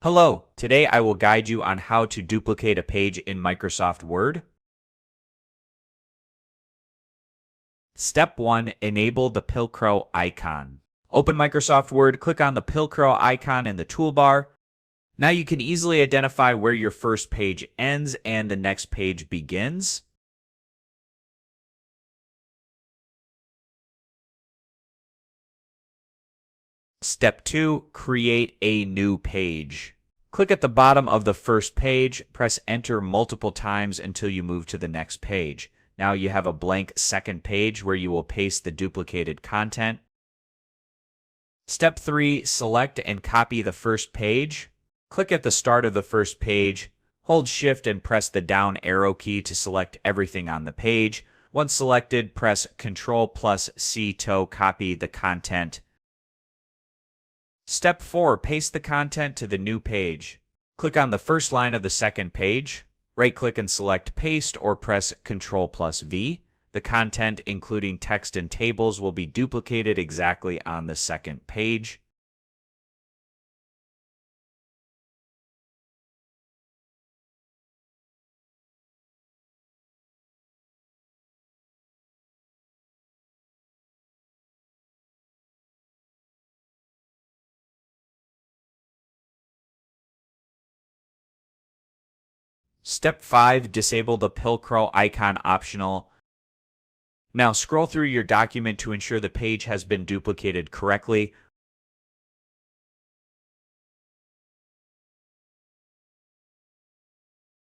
Hello, today I will guide you on how to duplicate a page in Microsoft Word. Step 1. Enable the Pilcrow icon. Open Microsoft Word, click on the Pilcrow icon in the toolbar. Now you can easily identify where your first page ends and the next page begins. Step 2. Create a new page. Click at the bottom of the first page, press Enter multiple times until you move to the next page. Now you have a blank second page where you will paste the duplicated content. Step 3. Select and copy the first page. Click at the start of the first page, hold Shift and press the down arrow key to select everything on the page. Once selected, press Ctrl+C to copy the content. Step 4. Paste the content to the new page. Click on the first line of the second page, right-click and select Paste or press Ctrl+V. The content, including text and tables, will be duplicated exactly on the second page. Step 5. Disable the Pilcrow icon optional. Now scroll through your document to ensure the page has been duplicated correctly.